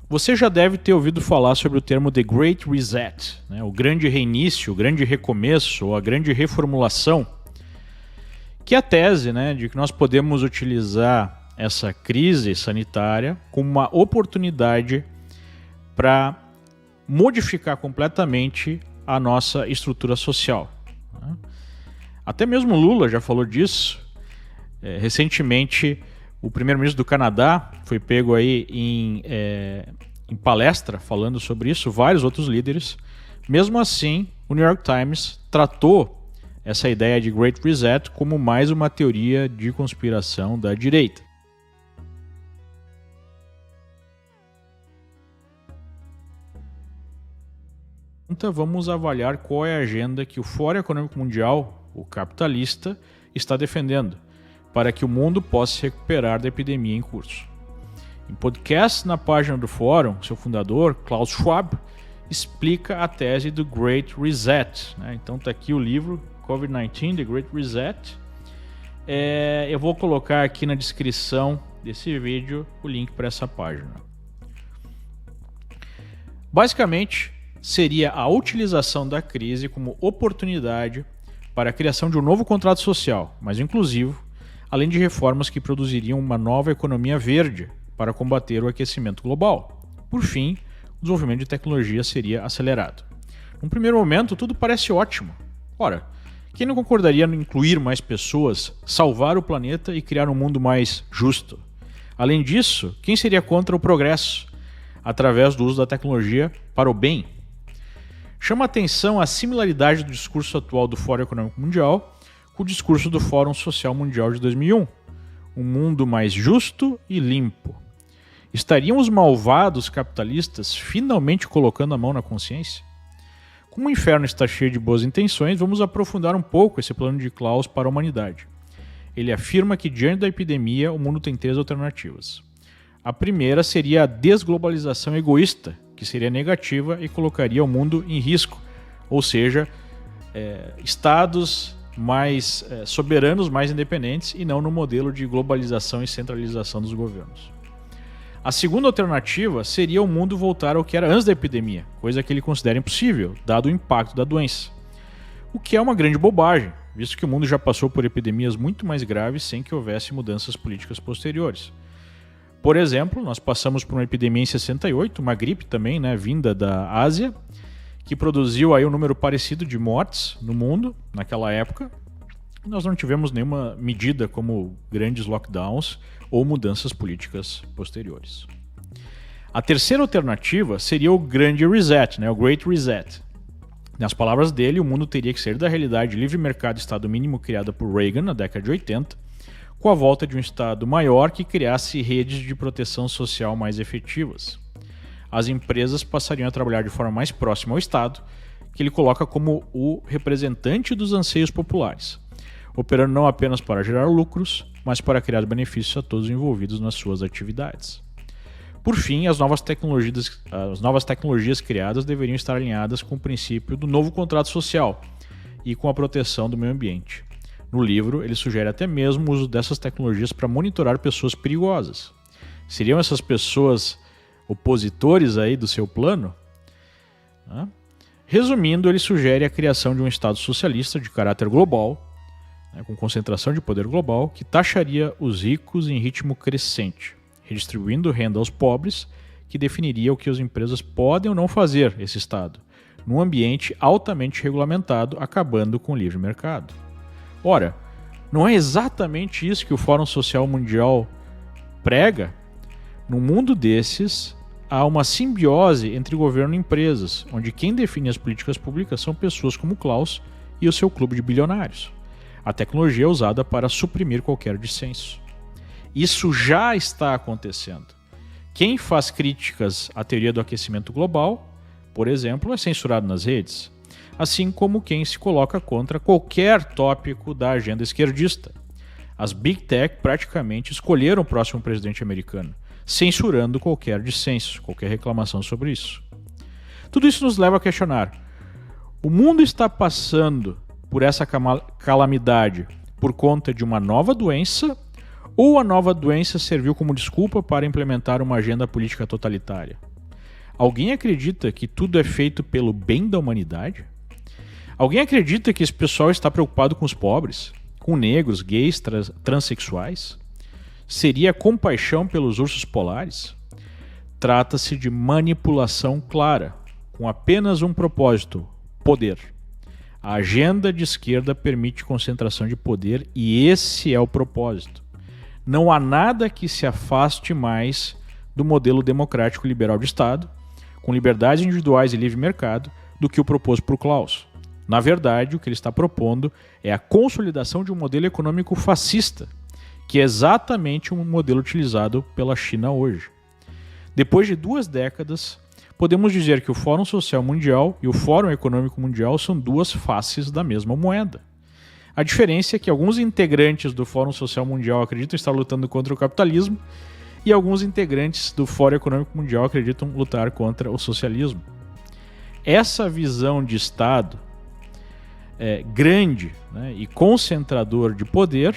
Você já deve ter ouvido falar sobre o termo The Great Reset, né? O grande reinício, o grande recomeço, ou a grande reformulação, que é a tese, né, de que nós podemos utilizar essa crise sanitária como uma oportunidade para modificar completamente a nossa estrutura social. Até mesmo Lula já falou disso. Recentemente, o primeiro-ministro do Canadá foi pego aí em palestra falando sobre isso, vários outros líderes. Mesmo assim, o New York Times tratou essa ideia de Great Reset como mais uma teoria de conspiração da direita. Então vamos avaliar qual é a agenda que o Fórum Econômico Mundial, o capitalista, está defendendo para que o mundo possa se recuperar da epidemia em curso. Em podcast na página do Fórum, seu fundador, Klaus Schwab, explica a tese do Great Reset. Então está aqui o livro COVID-19, The Great Reset. Eu vou colocar aqui na descrição desse vídeo o link para essa página. Basicamente, seria a utilização da crise como oportunidade para a criação de um novo contrato social, mais inclusivo, além de reformas que produziriam uma nova economia verde para combater o aquecimento global. Por fim, o desenvolvimento de tecnologia seria acelerado. Num primeiro momento, tudo parece ótimo. Ora, quem não concordaria em incluir mais pessoas, salvar o planeta e criar um mundo mais justo? Além disso, quem seria contra o progresso através do uso da tecnologia para o bem? Chama atenção a similaridade do discurso atual do Fórum Econômico Mundial com o discurso do Fórum Social Mundial de 2001. Um mundo mais justo e limpo. Estariam os malvados capitalistas finalmente colocando a mão na consciência? Como o inferno está cheio de boas intenções, vamos aprofundar um pouco esse plano de Klaus para a humanidade. Ele afirma que diante da epidemia o mundo tem 3 alternativas. A primeira seria a desglobalização egoísta, que seria negativa e colocaria o mundo em risco, ou seja, estados mais soberanos, mais independentes e não no modelo de globalização e centralização dos governos. A segunda alternativa seria o mundo voltar ao que era antes da epidemia, coisa que ele considera impossível, dado o impacto da doença. O que é uma grande bobagem, visto que o mundo já passou por epidemias muito mais graves sem que houvesse mudanças políticas posteriores. Por exemplo, nós passamos por uma epidemia em 68, uma gripe também, vinda da Ásia, que produziu aí um número parecido de mortes no mundo naquela época. Nós não tivemos nenhuma medida como grandes lockdowns ou mudanças políticas posteriores. A terceira alternativa seria o grande reset, o Great Reset. Nas palavras dele, o mundo teria que sair da realidade de livre mercado e Estado mínimo criada por Reagan na década de 80, com a volta de um Estado maior que criasse redes de proteção social mais efetivas. As empresas passariam a trabalhar de forma mais próxima ao Estado, que ele coloca como o representante dos anseios populares, operando não apenas para gerar lucros, mas para criar benefícios a todos os envolvidos nas suas atividades. Por fim, as novas tecnologias criadas deveriam estar alinhadas com o princípio do novo contrato social e com a proteção do meio ambiente. No livro, ele sugere até mesmo o uso dessas tecnologias para monitorar pessoas perigosas. Seriam essas pessoas opositores aí do seu plano? Resumindo, ele sugere a criação de um Estado socialista de caráter global, com concentração de poder global, que taxaria os ricos em ritmo crescente, redistribuindo renda aos pobres, que definiria o que as empresas podem ou não fazer, esse Estado, num ambiente altamente regulamentado, acabando com o livre mercado. Ora, não é exatamente isso que o Fórum Social Mundial prega? Num mundo desses, há uma simbiose entre governo e empresas, onde quem define as políticas públicas são pessoas como Klaus e o seu clube de bilionários. A tecnologia é usada para suprimir qualquer dissenso. Isso já está acontecendo. Quem faz críticas à teoria do aquecimento global, por exemplo, é censurado nas redes, assim como quem se coloca contra qualquer tópico da agenda esquerdista. As Big Tech praticamente escolheram o próximo presidente americano, censurando qualquer dissenso, qualquer reclamação sobre isso. Tudo isso nos leva a questionar: o mundo está passando por essa calamidade por conta de uma nova doença, ou a nova doença serviu como desculpa para implementar uma agenda política totalitária? Alguém acredita que tudo é feito pelo bem da humanidade? Alguém acredita que esse pessoal está preocupado com os pobres, com negros, gays, transexuais? Seria compaixão pelos ursos polares? Trata-se de manipulação clara, com apenas um propósito: poder. A agenda de esquerda permite concentração de poder e esse é o propósito. Não há nada que se afaste mais do modelo democrático liberal de Estado, com liberdades individuais e livre mercado, do que o proposto por Klaus. Na verdade, o que ele está propondo é a consolidação de um modelo econômico fascista, que é exatamente um modelo utilizado pela China hoje. Depois de 2 décadas, podemos dizer que o Fórum Social Mundial e o Fórum Econômico Mundial são 2 faces da mesma moeda. A diferença é que alguns integrantes do Fórum Social Mundial acreditam estar lutando contra o capitalismo e alguns integrantes do Fórum Econômico Mundial acreditam lutar contra o socialismo. Essa visão de Estado grande, né, e concentrador de poder,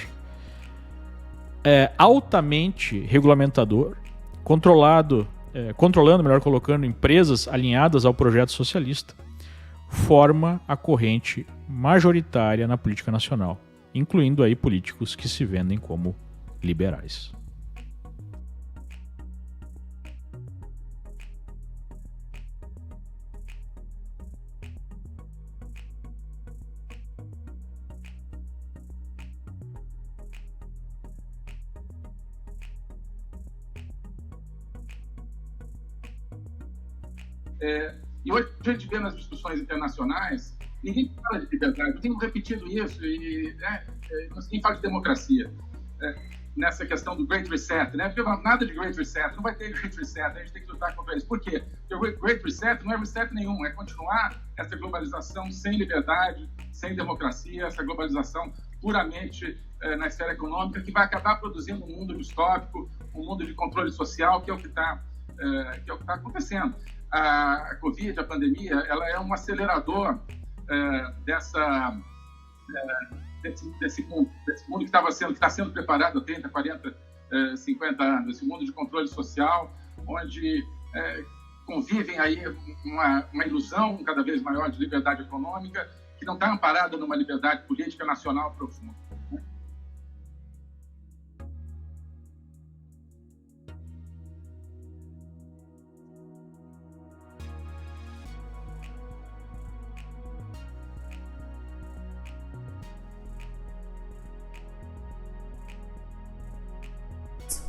altamente regulamentador, controlando, melhor colocando, empresas alinhadas ao projeto socialista, forma a corrente majoritária na política nacional, incluindo aí políticos que se vendem como liberais. E hoje a gente vê nas discussões internacionais, ninguém fala de liberdade. Eu tenho repetido isso, ninguém fala de democracia. Nessa questão do Great Reset, né? Porque nada de Great Reset, não vai ter Great Reset, a gente tem que lutar contra isso. Por quê? Porque o Great Reset não é reset nenhum, é continuar essa globalização sem liberdade, sem democracia, essa globalização puramente na esfera econômica, que vai acabar produzindo um mundo distópico, um mundo de controle social, que é o que está acontecendo. A Covid, a pandemia, ela é um acelerador desse mundo que está sendo preparado há 30, 40, 50 anos, esse mundo de controle social, onde convivem aí uma ilusão cada vez maior de liberdade econômica, que não está amparada numa liberdade política nacional profunda.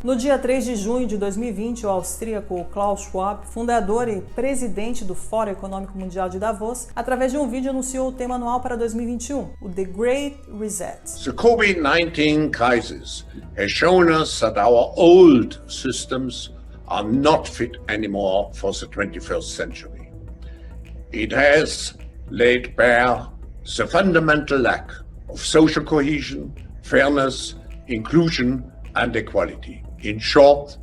No dia 3 de junho de 2020, o austríaco Klaus Schwab, fundador e presidente do Fórum Econômico Mundial de Davos, através de um vídeo anunciou o tema anual para 2021, o The Great Reset. The COVID-19 crisis has shown us that our old systems are not fit anymore for the 21st century. It has laid bare the fundamental lack of social cohesion, fairness, inclusion and equality. In short,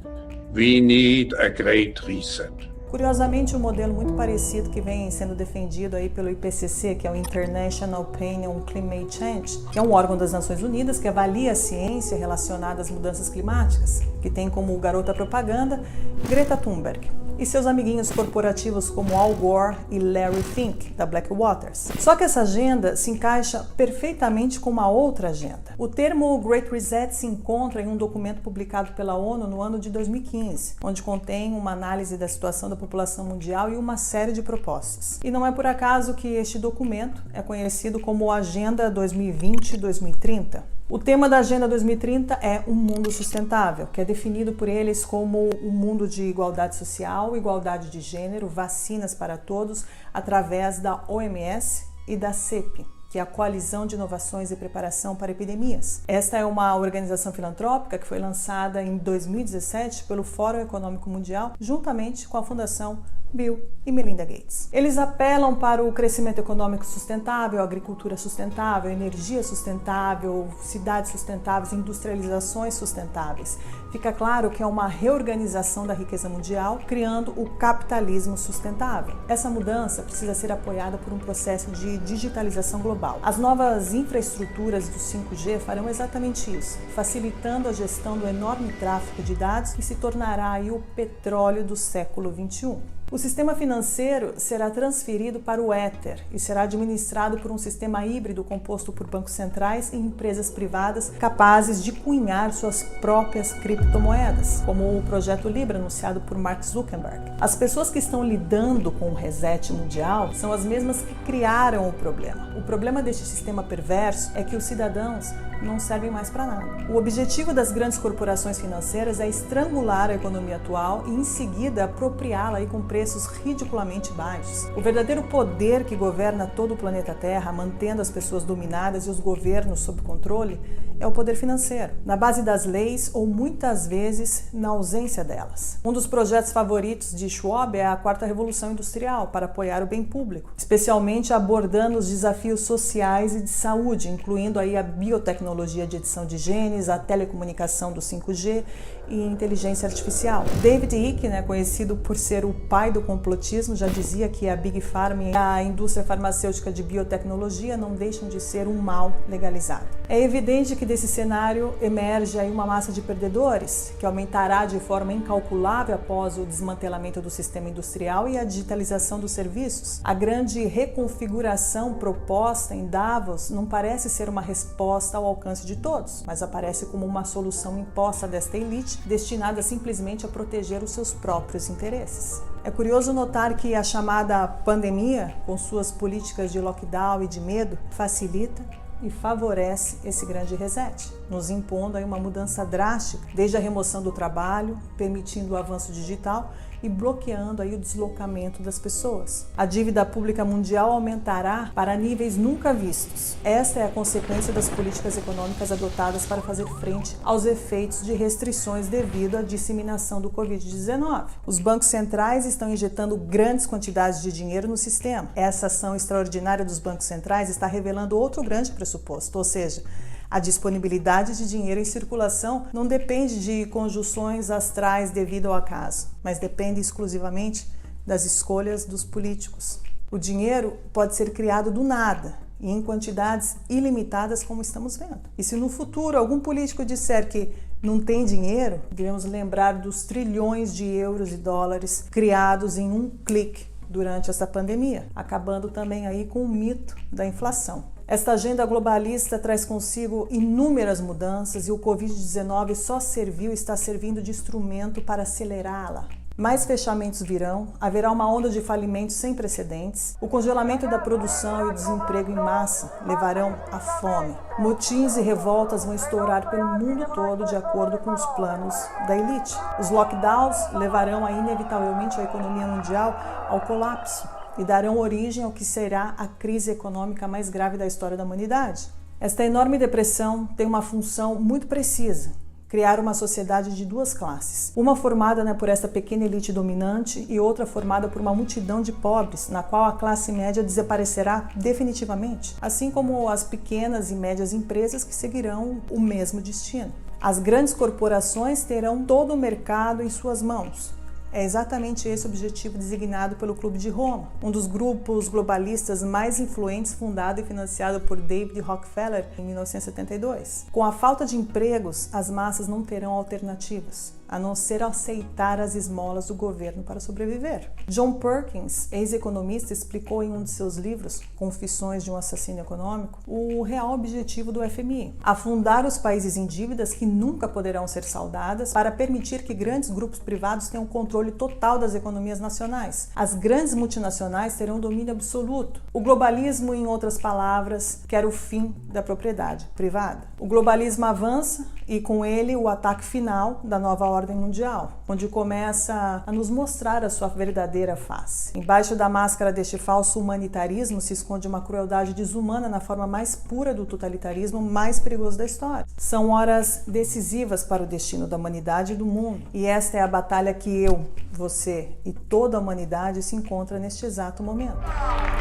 we need a great reset. Curiosamente, um modelo muito parecido que vem sendo defendido aí pelo IPCC, que é o International Panel on Climate Change, que é um órgão das Nações Unidas que avalia a ciência relacionada às mudanças climáticas, que tem como garota propaganda Greta Thunberg e seus amiguinhos corporativos como Al Gore e Larry Fink, da Blackwater. Só que essa agenda se encaixa perfeitamente com uma outra agenda. O termo Great Reset se encontra em um documento publicado pela ONU no ano de 2015, onde contém uma análise da situação da população mundial e uma série de propostas. E não é por acaso que este documento é conhecido como Agenda 2020-2030. O tema da Agenda 2030 é um mundo sustentável, que é definido por eles como um mundo de igualdade social, igualdade de gênero, vacinas para todos, através da OMS e da CEP, que é a Coalizão de Inovações e Preparação para Epidemias. Esta é uma organização filantrópica que foi lançada em 2017 pelo Fórum Econômico Mundial, juntamente com a Fundação Bill e Melinda Gates. Eles apelam para o crescimento econômico sustentável, agricultura sustentável, energia sustentável, cidades sustentáveis, industrializações sustentáveis. Fica claro que é uma reorganização da riqueza mundial, criando o capitalismo sustentável. Essa mudança precisa ser apoiada por um processo de digitalização global. As novas infraestruturas do 5G farão exatamente isso, facilitando a gestão do enorme tráfego de dados que se tornará aí o petróleo do século XXI. O sistema financeiro será transferido para o Ether e será administrado por um sistema híbrido composto por bancos centrais e empresas privadas capazes de cunhar suas próprias criptomoedas, como o projeto Libra anunciado por Mark Zuckerberg. As pessoas que estão lidando com o reset mundial são as mesmas que criaram o problema. O problema deste sistema perverso é que os cidadãos não servem mais para nada. O objetivo das grandes corporações financeiras é estrangular a economia atual e, em seguida, apropriá-la com preços ridiculamente baixos. O verdadeiro poder que governa todo o planeta Terra, mantendo as pessoas dominadas e os governos sob controle, é o poder financeiro, na base das leis ou muitas vezes na ausência delas. Um dos projetos favoritos de Schwab é a Quarta Revolução Industrial para apoiar o bem público, especialmente abordando os desafios sociais e de saúde, incluindo aí a biotecnologia de edição de genes, a telecomunicação do 5G e inteligência artificial. David Icke, conhecido por ser o pai do complotismo, já dizia que a Big Pharma e a indústria farmacêutica de biotecnologia não deixam de ser um mal legalizado. É evidente que desse cenário emerge aí uma massa de perdedores, que aumentará de forma incalculável após o desmantelamento do sistema industrial e a digitalização dos serviços. A grande reconfiguração proposta em Davos não parece ser uma resposta ao alcance de todos, mas aparece como uma solução imposta desta elite, destinada simplesmente a proteger os seus próprios interesses. É curioso notar que a chamada pandemia, com suas políticas de lockdown e de medo, facilita e favorece esse grande reset, nos impondo aí uma mudança drástica, desde a remoção do trabalho, permitindo o avanço digital e bloqueando aí o deslocamento das pessoas. A dívida pública mundial aumentará para níveis nunca vistos. Esta é a consequência das políticas econômicas adotadas para fazer frente aos efeitos de restrições devido à disseminação do Covid-19. Os bancos centrais estão injetando grandes quantidades de dinheiro no sistema. Essa ação extraordinária dos bancos centrais está revelando outro grande pressuposto, ou seja, a disponibilidade de dinheiro em circulação não depende de conjunções astrais devido ao acaso, mas depende exclusivamente das escolhas dos políticos. O dinheiro pode ser criado do nada e em quantidades ilimitadas, como estamos vendo. E se no futuro algum político disser que não tem dinheiro, devemos lembrar dos trilhões de euros e dólares criados em um clique durante essa pandemia, acabando também aí com o mito da inflação. Esta agenda globalista traz consigo inúmeras mudanças e o Covid-19 só serviu e está servindo de instrumento para acelerá-la. Mais fechamentos virão, haverá uma onda de falimentos sem precedentes, o congelamento da produção e o desemprego em massa levarão à fome. Motins e revoltas vão estourar pelo mundo todo de acordo com os planos da elite. Os lockdowns levarão inevitavelmente a economia mundial ao colapso e darão origem ao que será a crise econômica mais grave da história da humanidade. Esta enorme depressão tem uma função muito precisa: criar uma sociedade de duas classes. Uma formada por esta pequena elite dominante e outra formada por uma multidão de pobres, na qual a classe média desaparecerá definitivamente, assim como as pequenas e médias empresas que seguirão o mesmo destino. As grandes corporações terão todo o mercado em suas mãos. É exatamente esse o objetivo designado pelo Clube de Roma, um dos grupos globalistas mais influentes fundado e financiado por David Rockefeller em 1972. Com a falta de empregos, as massas não terão alternativas, a não ser aceitar as esmolas do governo para sobreviver. John Perkins, ex-economista, explicou em um de seus livros, Confissões de um Assassino Econômico, o real objetivo do FMI: afundar os países em dívidas que nunca poderão ser saldadas para permitir que grandes grupos privados tenham controle total das economias nacionais. As grandes multinacionais terão domínio absoluto. O globalismo, em outras palavras, quer o fim da propriedade privada. O globalismo avança e com ele o ataque final da nova ordem mundial, onde começa a nos mostrar a sua verdadeira face. Embaixo da máscara deste falso humanitarismo se esconde uma crueldade desumana na forma mais pura do totalitarismo mais perigoso da história. São horas decisivas para o destino da humanidade e do mundo, e esta é a batalha que eu, você e toda a humanidade se encontra neste exato momento.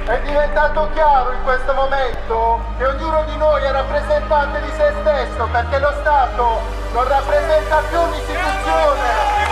È diventato chiaro in questo momento che ognuno di noi è rappresentante di se stesso, perché lo Stato non rappresenta più un'istituzione.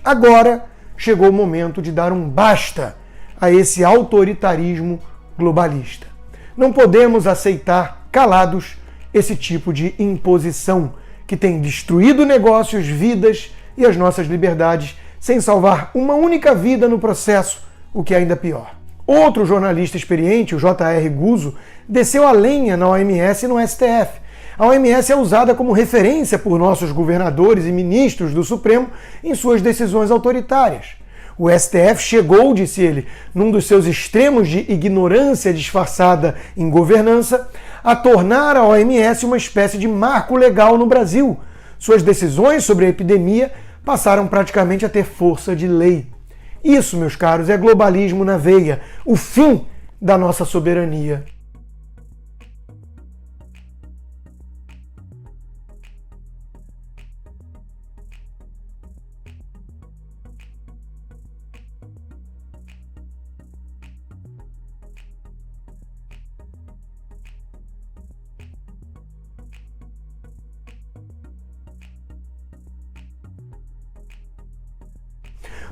Agora chegou o momento de dar um basta a esse autoritarismo globalista. Não podemos aceitar calados esse tipo de imposição que tem destruído negócios, vidas e as nossas liberdades sem salvar uma única vida no processo, o que é ainda pior. Outro jornalista experiente, o J.R. Guzzo, desceu a lenha na OMS e no STF. A OMS é usada como referência por nossos governadores e ministros do Supremo em suas decisões autoritárias. O STF chegou, disse ele, num dos seus extremos de ignorância disfarçada em governança, a tornar a OMS uma espécie de marco legal no Brasil. Suas decisões sobre a epidemia passaram praticamente a ter força de lei. Isso, meus caros, é globalismo na veia, o fim da nossa soberania.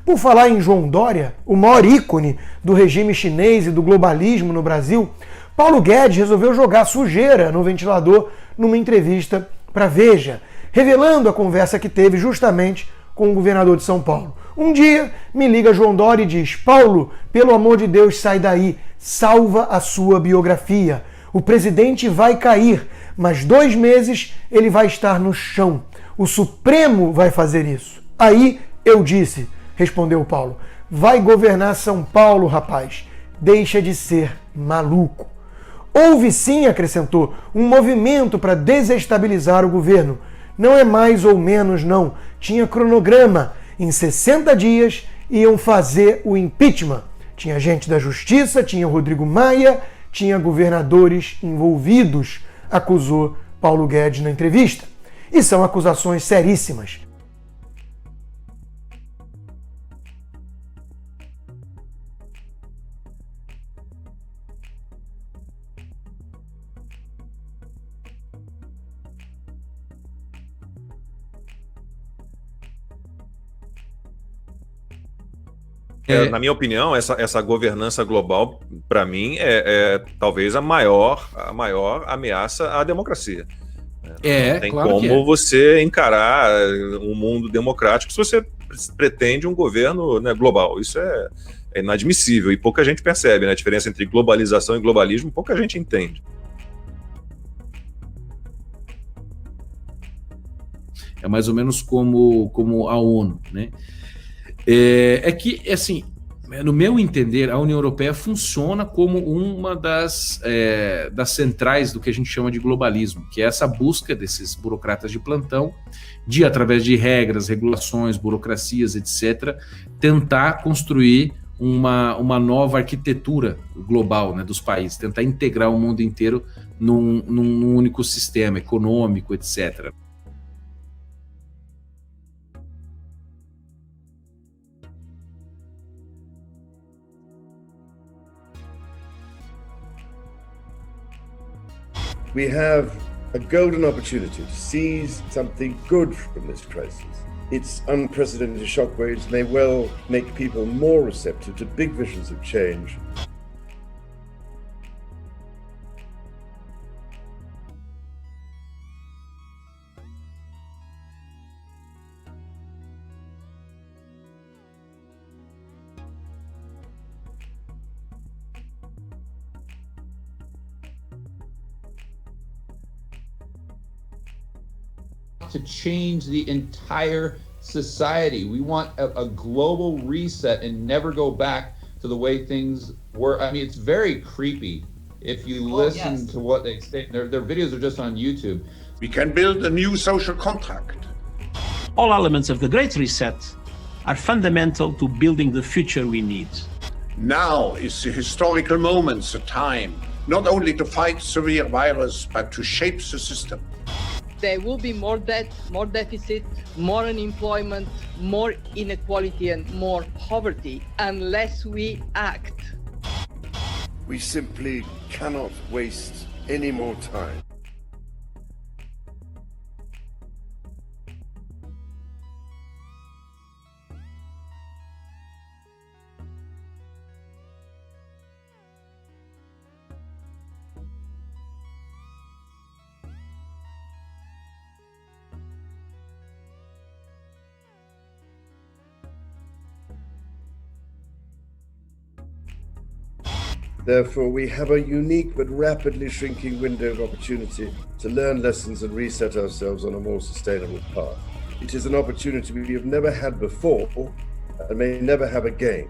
Por falar em João Dória, o maior ícone do regime chinês e do globalismo no Brasil, Paulo Guedes resolveu jogar sujeira no ventilador numa entrevista para Veja, revelando a conversa que teve justamente com o governador de São Paulo. Um dia, me liga João Dória e diz: Paulo, pelo amor de Deus, sai daí, salva a sua biografia. O presidente vai cair, mas 2 meses ele vai estar no chão. O Supremo vai fazer isso. Aí eu disse, respondeu Paulo, vai governar São Paulo, rapaz. Deixa de ser maluco. Houve sim, acrescentou, um movimento para desestabilizar o governo. Não é mais ou menos, não. Tinha cronograma. Em 60 dias iam fazer o impeachment. Tinha gente da Justiça, tinha Rodrigo Maia, tinha governadores envolvidos, acusou Paulo Guedes na entrevista. E são acusações seríssimas. Na minha opinião, essa governança global, para mim, é talvez a maior ameaça à democracia. Não tem claro como você encarar um mundo democrático se você pretende um governo, né, global. Isso é inadmissível e pouca gente percebe, né? A diferença entre globalização e globalismo, pouca gente entende. É mais ou menos como a ONU, né? É que, assim, no meu entender, a União Europeia funciona como uma das centrais do que a gente chama de globalismo, que é essa busca desses burocratas de plantão de, através de regras, regulações, burocracias, etc., tentar construir uma nova arquitetura global, né, dos países, tentar integrar o mundo inteiro num único sistema econômico, etc. We have a golden opportunity to seize something good from this crisis. Its unprecedented shockwaves may well make people more receptive to big visions of change. To change the entire society. We want a global reset and never go back to the way things were. I mean, it's very creepy if you listen to what they say. Their videos are just on YouTube. We can build a new social contract. All elements of the Great Reset are fundamental to building the future we need. Now is the historical moment, the time, not only to fight severe virus, but to shape the system. There will be more debt, more deficit, more unemployment, more inequality and more poverty unless we act. We simply cannot waste any more time. Therefore, we have a unique but rapidly shrinking window of opportunity to learn lessons and reset ourselves on a more sustainable path. It is an opportunity we have never had before and may never have again.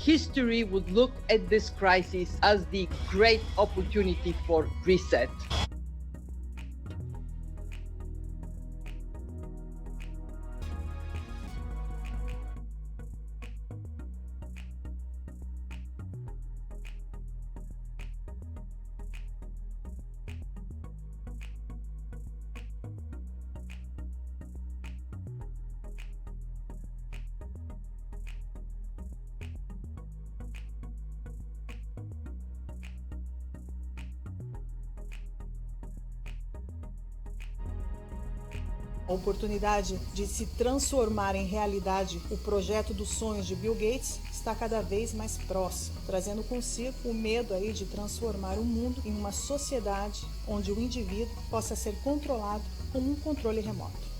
History would look at this crisis as the great opportunity for reset. A oportunidade de se transformar em realidade o projeto dos sonhos de Bill Gates está cada vez mais próximo, trazendo consigo o medo aí de transformar o mundo em uma sociedade onde o indivíduo possa ser controlado com um controle remoto.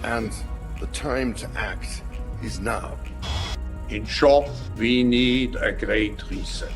And the time to act is now. In short, we need a great reset.